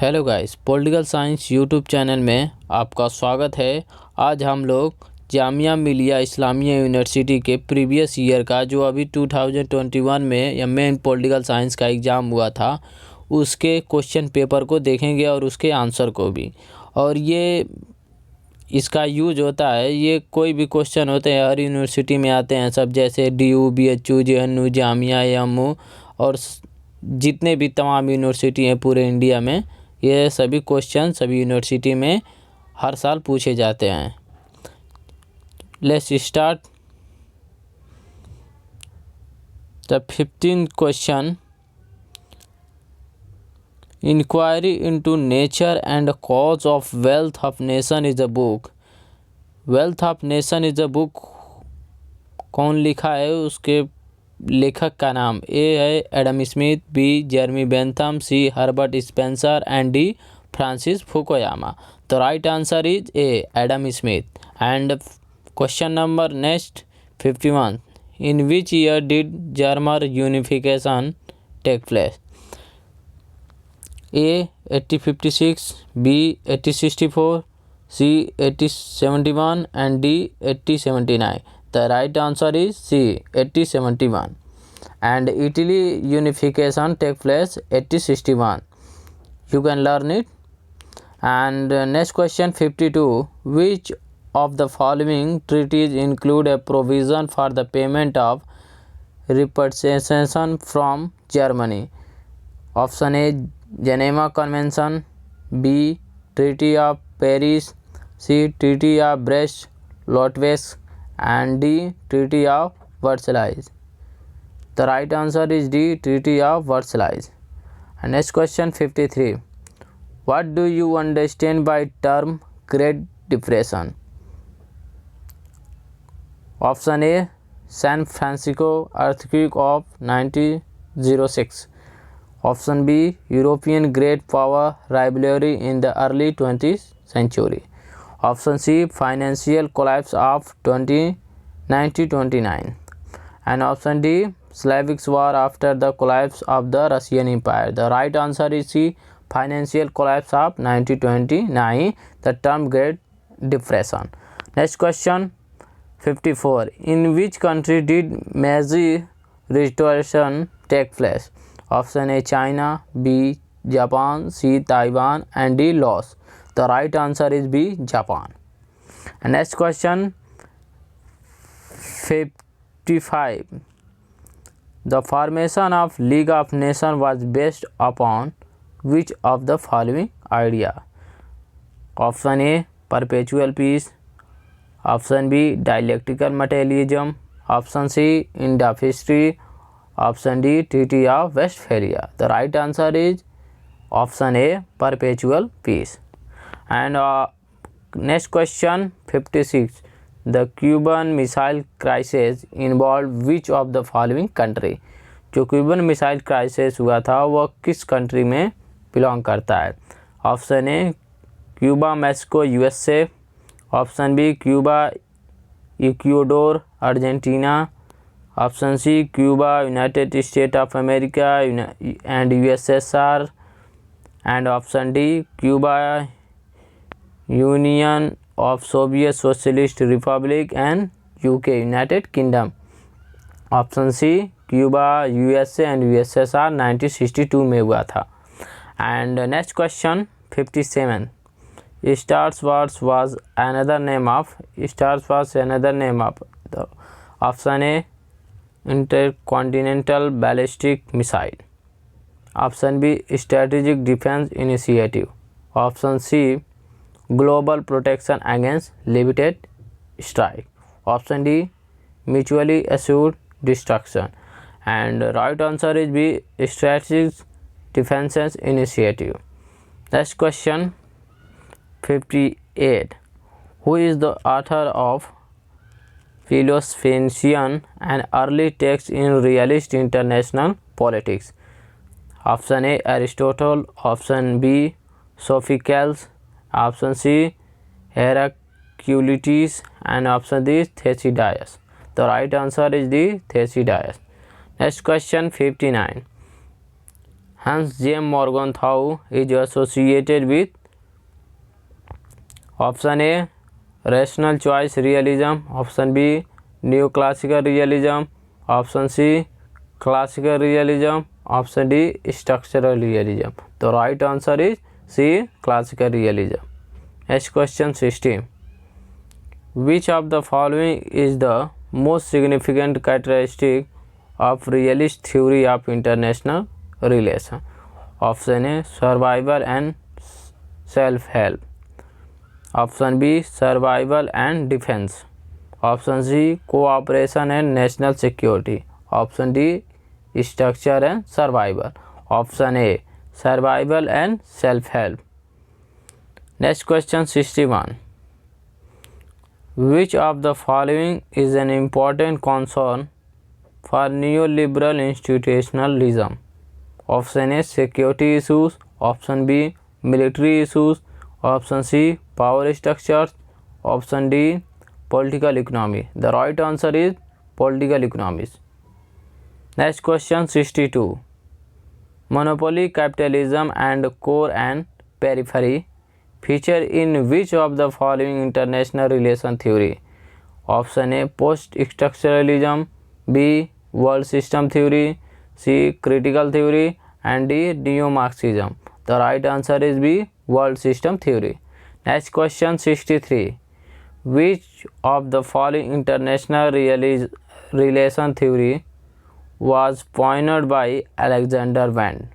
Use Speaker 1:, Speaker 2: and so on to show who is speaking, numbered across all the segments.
Speaker 1: Hello guys, political science YouTube channel में आपका स्वागत है। आज हम लोग जामिया मिलिया इस्लामिया यूनिवर्सिटी के प्रीवियस ईयर का जो अभी 2021 में एमए पॉलिटिकल साइंस का एग्ज़ाम हुआ था उसके क्वेश्चन पेपर को देखेंगे और उसके आंसर को भी। और ये इसका यूज होता है, ये कोई भी क्वेश्चन होते हैं हर यूनिवर्सिटी में आते हैं सब, जैसे DU BHU JNU Jamia MU और जितने भी तमाम यूनिवर्सिटी हैं पूरे इंडिया में, ये सभी क्वेश्चन सभी यूनिवर्सिटी में हर साल पूछे जाते हैं। Let's start the 15th question. Inquiry into nature and cause of wealth of nation is a book. Wealth of nation is a book कौन लिखा है, उसके लेखक का नाम ए है Adam Smith, B Jeremy Bentham, C Herbert Spencer and D Francis Fukuyama. तो right answer is A Adam Smith. And question number next 51। In which year did German unification take place? A 1856, B 1864, C 1871 and D 1879। The right answer is C 1871 and Italy unification take place 1861. You can learn it. And next question 52. Which of the following treaties include a provision for the payment of repatriation from Germany? Option A Geneva Convention, B Treaty of Paris, C Treaty of Brest-Litovsk and D Treaty of Versailles. The right answer is D Treaty of Versailles. And next question 53. What do you understand by term Great Depression? Option A San Francisco earthquake of 1906. Option B European great power rivalry in the early 20th century. Option C financial collapse of 1929. And option D Slavic war after the collapse of the Russian Empire. The right answer is C financial collapse of 1929, the term Great Depression. Next question 54. In which country did Meiji Restoration take place? Option A China, B Japan, C Taiwan and D Laos. The right answer is B Japan. And next question 55. The formation of League of Nations was based upon which of the following idea? Option A perpetual peace, option B dialectical materialism, option C end of history, option D Treaty of Westphalia. The right answer is option A perpetual peace. And next question 56. The Cuban Missile Crisis involved which of the following country? जो Cuban missile crisis हुआ था वह किस country में belong करता है? Option A Cuba Mexico USA, option B Cuba Ecuador Argentina, option C Cuba United State of America and USSR, and option D Cuba Union of Soviet Socialist Republic and UK United Kingdom. Option C Cuba USA and USSR 1962 में हुआ था। And next question 57. Stars Wars was another name of the option A intercontinental ballistic missile, option B Strategic Defense Initiative, option C Global Protection Against Limited Strike, option D mutually assured destruction. And right answer is B Strategic Defense Initiative. Next question 58. Who is the author of Philosophician and early text in realist international politics? Option A Aristotle, option B Sophocles, option C Heraclitus and option D Thucydides. The right answer is D Thucydides. Next question 59. Hans James Morgenthau is associated with? Option A, rational choice realism. Option B, neoclassical realism. Option C, classical realism. Option D, structural realism. The right answer is C, classical realism. Next question 16. Which of the following is the most significant characteristic of realist theory of international relation? Option A, survival and self-help. Option B, survival and defense. Option C, cooperation and national security. Option D, structure and survival. Option A, survival and self-help. Next question 61. Which of the following is an important concern for neoliberal institutionalism? Option A, security issues. Option B, military issues. Option C, power structures. Option D, political economy. The right answer is political economies. Next question 62. Monopoly capitalism and core and periphery feature in which of the following international relation theory? Option A, post-structuralism. B, world system theory. C, critical theory. And D, neo-Marxism. The right answer is B, world system theory. Next question 63. Which of the following international relation theory was pioneered by Alexander Vande?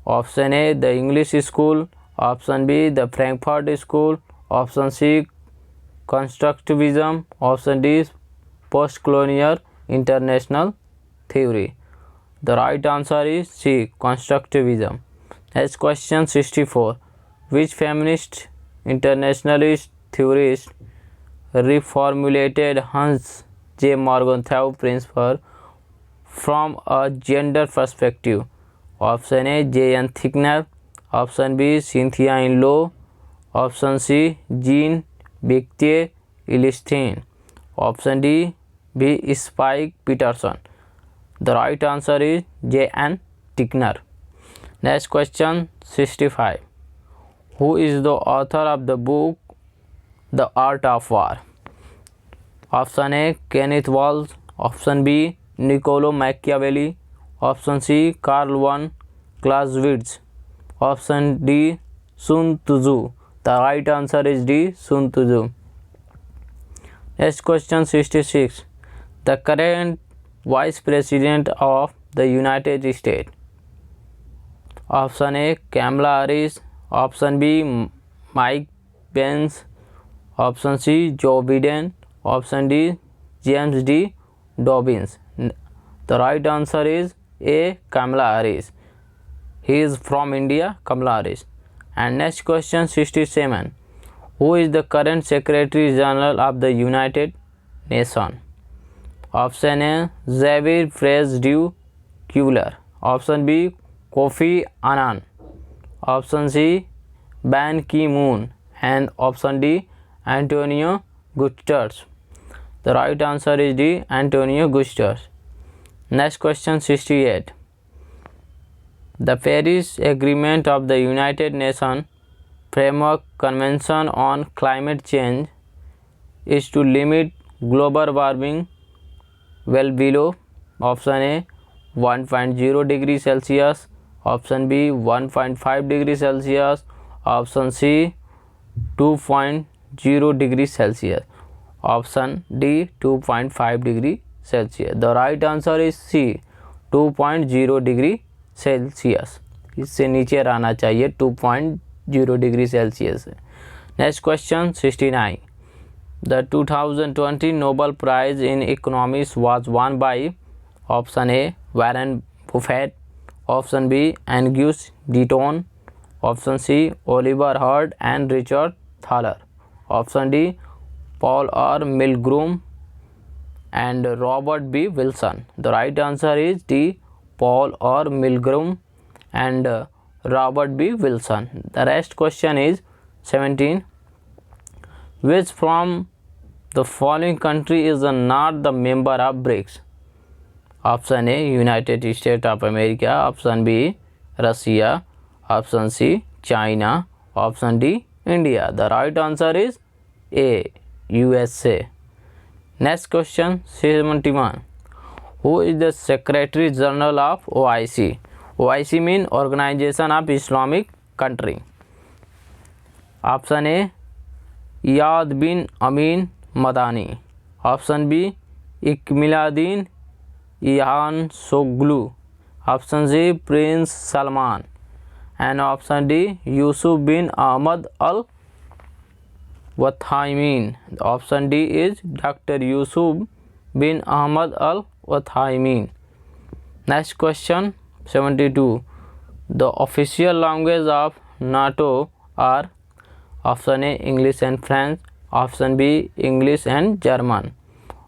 Speaker 1: Option A, the English School. Option B, the Frankfurt School. Option C, constructivism. Option D, post-colonial international theory. The right answer is C, constructivism. Next question 64. Which feminist internationalist theorist reformulated Hans J. Morgenthau principle from a gender perspective? Option A, J.N. Thickner. Option B, Cynthia Inlow. Option C, Jean Baptiste Ellstein. Option D, B, Spike Peterson. The right answer is J.N. Thickner. Next question 65. Who is the author of the book The Art of War? Option A, Kenneth Walsh. Option B, Niccolo Machiavelli. Option C, Karl von Clausewitz. Option D, Sun Tzu. The right answer is D, Sun Tzu. Next question 66. The current Vice President of the United States. Option A, Kamala Harris. Option B, Mike Pence. Option C, Joe Biden. Option D, James D. Dobbins. The right answer is A, Kamala Harris. He is from India, Kamala Harris. And next question 67. Who is the current Secretary General of the United Nations? Option A, Xavier Perez de Cuellar. Option B, Kofi Annan. Option C, Ban Ki-moon. And option D, Antonio Guterres. The right answer is D, Antonio Guterres. Next question 68. The Paris Agreement of the United Nations Framework Convention on Climate Change is to limit global warming well below. Option A, 1.0 degrees Celsius. Option B, 1.5 degrees Celsius. Option C, 2.0 degrees Celsius. Option D, 2.5 degree Celsius. The right answer is C, 2.0 degree Celsius. इससे नीचे रहना चाहिए 2.0 degree Celsius. Next question 69. The 2020 Nobel Prize in Economics was won by option A, Warren Buffett. Option B, Angus Deaton. Option C, Oliver Hurd and Richard Thaler. Option D, Paul R. Milgrom and Robert B. Wilson. The right answer is D, Paul R. Milgrom and Robert B. Wilson. The rest question is 17. Which from the following country is not the member of BRICS? Option A United State of America, option B Russia, option C China, option D India. The right answer is A USA। Next question 71, who is the secretary general of OIC? OIC mean organization of Islamic country. Option A Iyad bin Amin Madani, option B Ekmeleddin Ihsanoglu, option C Prince Salman and option D Yusuf bin Ahmad Al Uthaymeen. Option D is doctor Yusuf bin Ahmad Al Uthaymeen. Next question 72, the official language of NATO are? Option A English and French, option B English and German,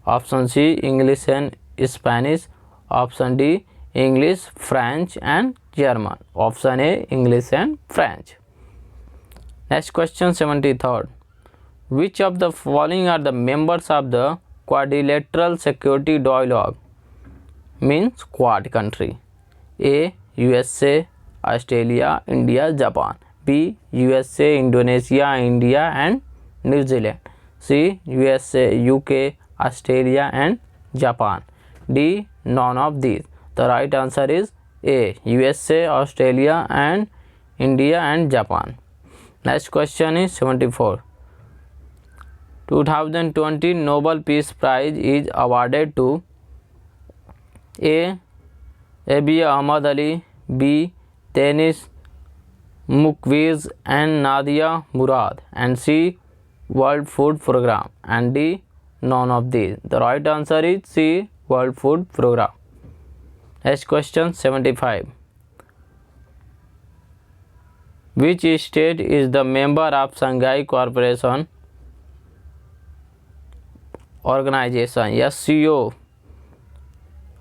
Speaker 1: option C English and Spanish, option D English French and German, option A English and French. Next question 73, which of the following are the members of the quadrilateral security dialogue? Means quad country. A USA, Australia, India, Japan. B USA, Indonesia, India and New Zealand. C USA, UK, Australia and Japan. D none of these. The right answer is A USA, Australia and India and Japan. Next question is 74, 2020 Nobel Peace Prize is awarded to A. Abiy Ahmed Ali, B. Denis Mukwege and Nadia Murad, and C. World Food Program, and D. none of these. The right answer is C. World Food Program. Next question 75, which state is the member of Shanghai Cooperation Organization SCO?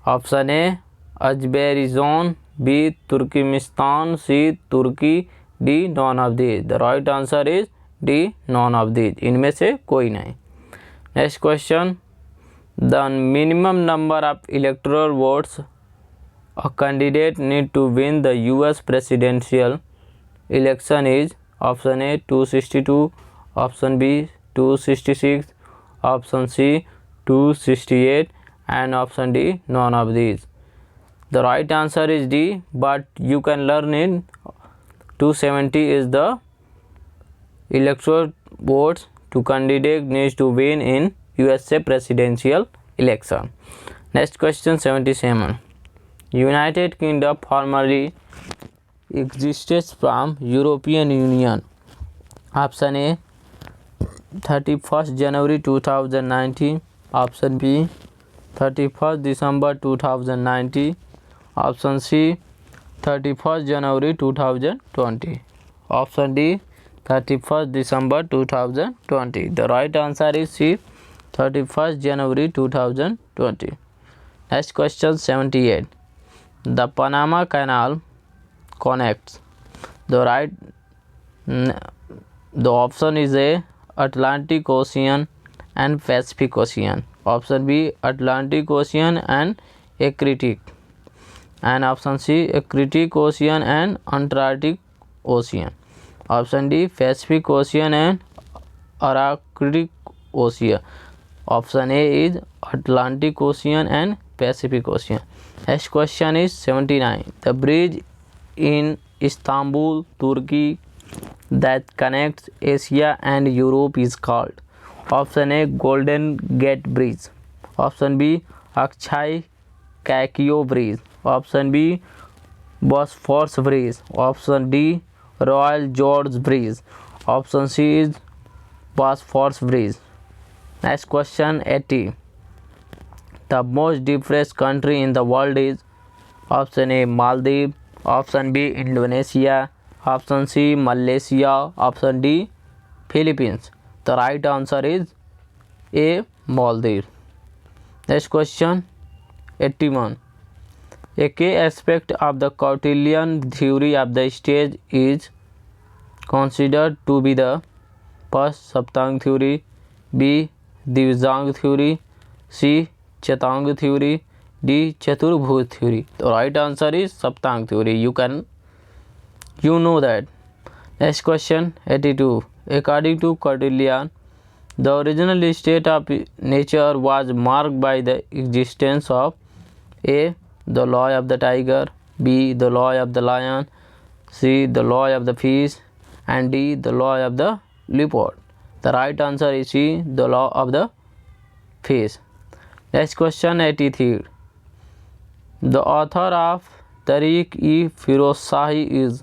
Speaker 1: Option A Azerbaijan, B Turkmenistan, C Turkey, D none of these. The right answer is D none of these, इनमें से कोई नहीं। Next question, the minimum number of electoral votes a candidate need to win the US presidential election is? Option A 262, option B 266, option C 268 and option D none of these. The right answer is D, but you can learn in 270 is the electoral votes to candidate needs to win in USA presidential election. Next question 77, United Kingdom formerly existed from European Union. Option A 31st January 2019, option B 31st December 2090, option C 31st January 2020, option D 31st December 2020. The right answer is C 31st January 2020. Next question 78, the Panama Canal connects the option is A Atlantic Ocean and Pacific Ocean, option B Atlantic Ocean and Arctic, and option C Arctic Ocean and Antarctic Ocean, option D Pacific Ocean and Arctic Ocean, option A is Atlantic Ocean and Pacific Ocean. Next question is 79, the bridge in Istanbul, Turkey that connects Asia and Europe is called? Option A Golden Gate Bridge, option B Akshay Kakio Bridge, option B Bosphorus Bridge, option D Royal George Bridge, option C is Bosphorus Bridge. Next question 80, the most depressed country in the world is? Option A Maldives, option B Indonesia, option C Malaysia, option D Philippines. The right answer is A Maldives. Next question 81, a key aspect of the Cartesian theory of the stage is considered to be the first Saptang theory, B Divjang theory, C Chetang theory, D. Chaturbhuj theory. The right answer is Saptang theory. You know that. Next question 82. According to Cordelian, the original state of nature was marked by the existence of A. The law of the tiger, B. The law of the lion, C. The law of the fish, and D. The law of the leopard. The right answer is C. The law of the fish. Next question 83. The author of Tariq-e-Firozshahi is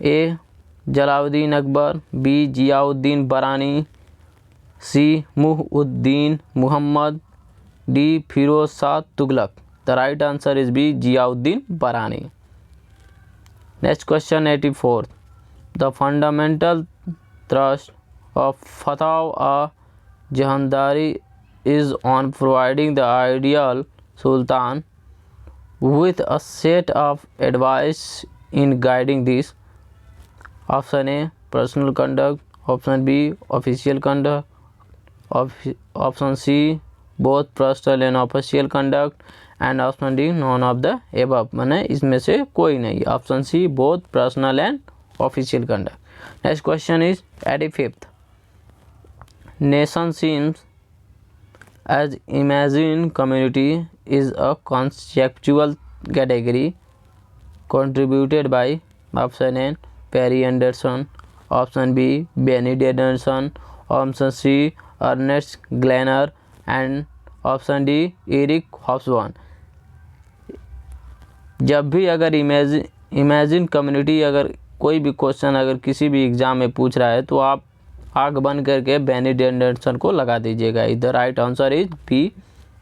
Speaker 1: A. Jalaluddin Akbar, B. Ziauddin Barani, C. Muhyiddin Muhammad, D. Firoz Shah Tughlaq. The right answer is B. Ziauddin Barani. Next question 84. The fundamental thrust of Fatwa-Jahandari is on providing the ideal sultan with a set of advice in guiding this. Option A. Personal conduct. Option B. Official conduct. Option C. Both personal and official conduct. And option D. None of the above. माने इसमें से कोई नहीं. Option C. Both personal and official conduct. Next question is 85th. Nation seems as imagined community is a conceptual category contributed by option A. Perry Anderson, option B. Benedict Anderson, option C. Ernest Gleiner, and option D. Eric Hobsbawm. जब भी अगर imagine community अगर कोई भी question अगर किसी भी exam में पूछ रहा है तो आप आँख बंद करके बेनेडिक्ट एंडरसन को लगा दीजिएगा. इधर right answer is B.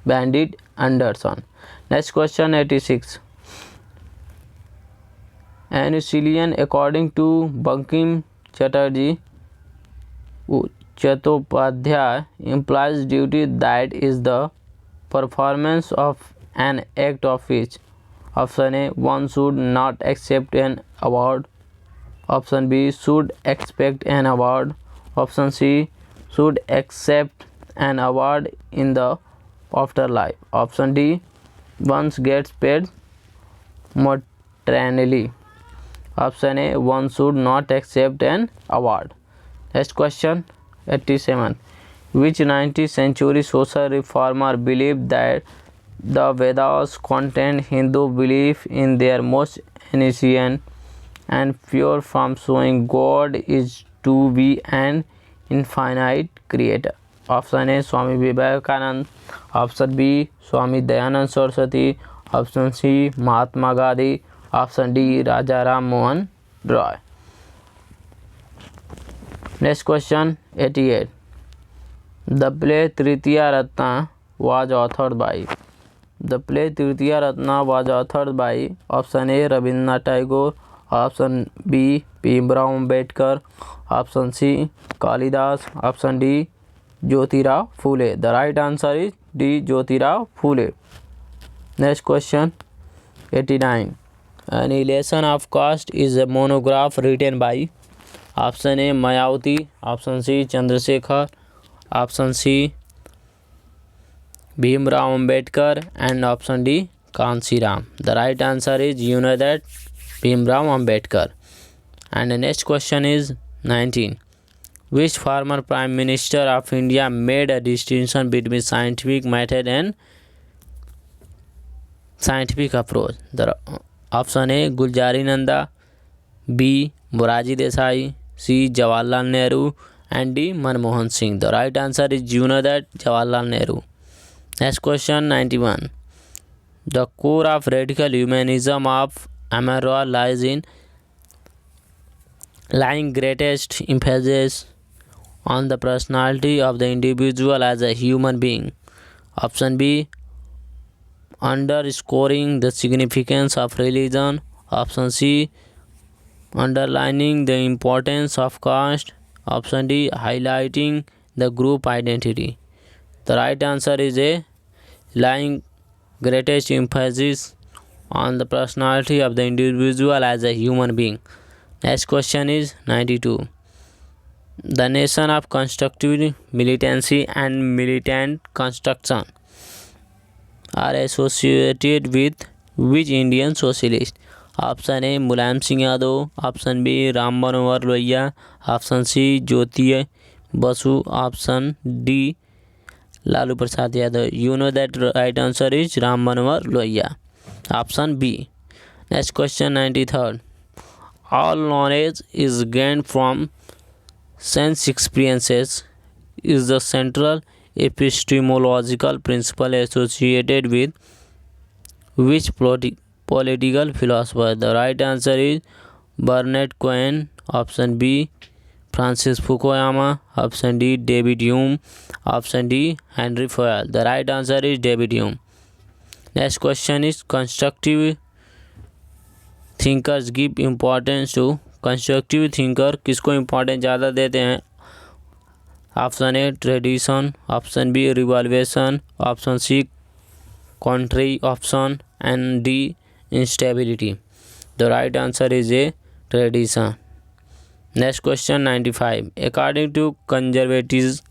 Speaker 1: Benedict Anderson. Next question 86. Aeschylian, according to Bankim Chatterjee Chattopadhyay, implies duty that is the performance of an act of which option A. One should not accept an award, option B. Should expect an award, option C. Should accept an award in the afterlife, option D. One gets paid maternally, option A. One should not accept an award. Next question 87. Which 19th century social reformer believed that the Vedas contained Hindu belief in their most ancient and pure form, showing God is to be an infinite creator? Option A. Swami Vivekananda, option B. Swami Dayanand Saraswati, option C. Mahatma Gandhi, option D. Raja Ram Mohan Roy. Next question 88. The play Tritiya Ratna was authored by. The play Tritiya Ratna was authored by option A. Rabindranath Tagore, option B. Bhimrao Ambedkar, option C. Kalidas, option D. Jyotirao Phule. The right answer is D. Jyotirao Phule. Next question 89. Annihilation of Caste is a monograph written by option A. Mayawati, option C. Chandrasekhar, option C. Bhimrao Ambedkar, and option D. Kansiram. The right answer is that Bhimrao Ambedkar. And the next question is 19. Which former Prime Minister of India made a distinction between scientific method and scientific approach? The option A. Guljari Nanda, B. Morarji Desai, C. Jawaharlal Nehru, and D. Manmohan Singh. The right answer is that Jawaharlal Nehru. Next question 91. The core of radical humanism of Amaro lies in laying greatest emphasis on the personality of the individual as a human being. Option B. Underscoring the significance of religion. Option C. Underlining the importance of caste. Option D. Highlighting the group identity. The right answer is A. Laying greatest emphasis on the personality of the individual as a human being. Next question is 92. The nation of constructive militancy and militant construction. are associated with which Indian socialist? Option A Mulayam Singh Yadav, option B Ram Manohar Lohia, option C Jyoti Basu, option D Lalu Prasad Yadav. You know that right answer is Ram Manohar Lohia. Option B. Next question 93rd. All knowledge is gained from sense experiences is the central epistemological principle associated with which political philosopher? The right answer is Bernard Cohen. Option B. Francis Fukuyama. Option D. David Hume. Option D. Henry Fayol. The right answer is David Hume. Next question is constructive thinkers give importance to. Constructive thinker किसको importance ज़्यादा देते हैं? Option A tradition, option B revolution, option C country option and D instability. The right answer is A tradition. Next question 95. According to conservatives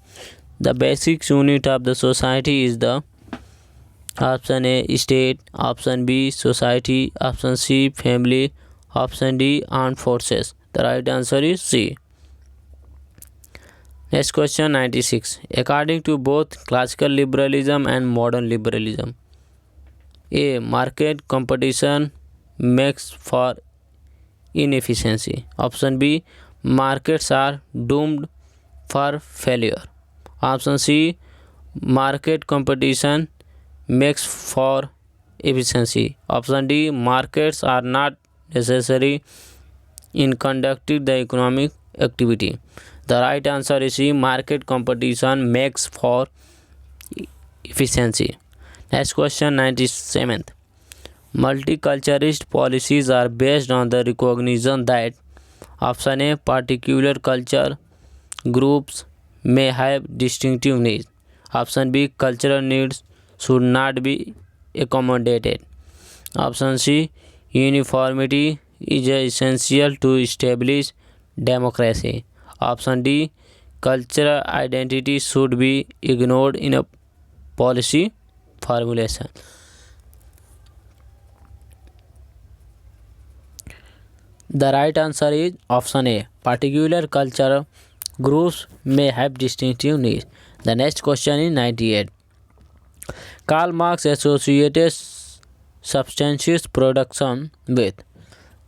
Speaker 1: the basic unit of the society is the. Option A state, option B society, option C family, option D armed forces. The right answer is C. Next question 96. According to both classical liberalism and modern liberalism A market competition makes for inefficiency. Option B. Markets are doomed for failure. Option C. Market competition makes for efficiency. Option D. Markets are not necessary in conducting the economic activity. The right answer is C. Market competition makes for efficiency. Next question 97th. Multiculturalist policies are based on the recognition that option A. particular culture groups may have distinctive needs. Option B. cultural needs should not be accommodated. Option C. uniformity is essential to establish democracy. Option D. cultural identity should be ignored in a policy formulation. The right answer is option A. Particular cultural groups may have distinctive needs. The next question is 98. Karl Marx associated substances production with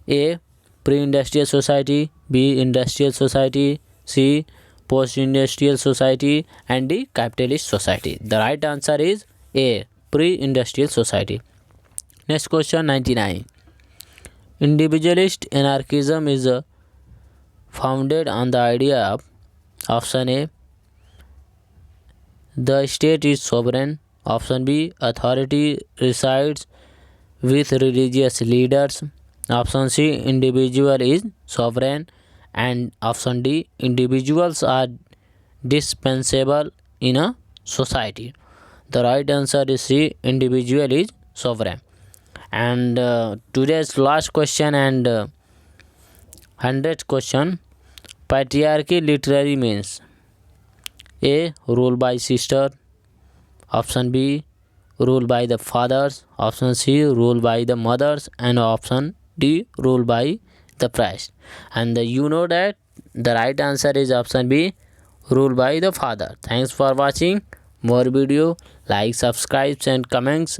Speaker 1: A. pre-industrial society, B. industrial society, C. post-industrial society, and D. capitalist society. The right answer is A. pre-industrial society. Next question 99. Individualist anarchism is founded on the idea of option A. the state is sovereign. Option B. authority resides with religious leaders. Option C. individual is sovereign. And option D. individuals are dispensable in a society. The right answer is C. individual is sovereign. And today's last question and 100th question. Patriarchy literally means A. rule by sister. Option B. rule by the fathers. Option C. rule by the mothers. And option D. rule by the priest. And you know that the right answer is option B. rule by the father. Thanks for watching. More video, like, subscribe and comments.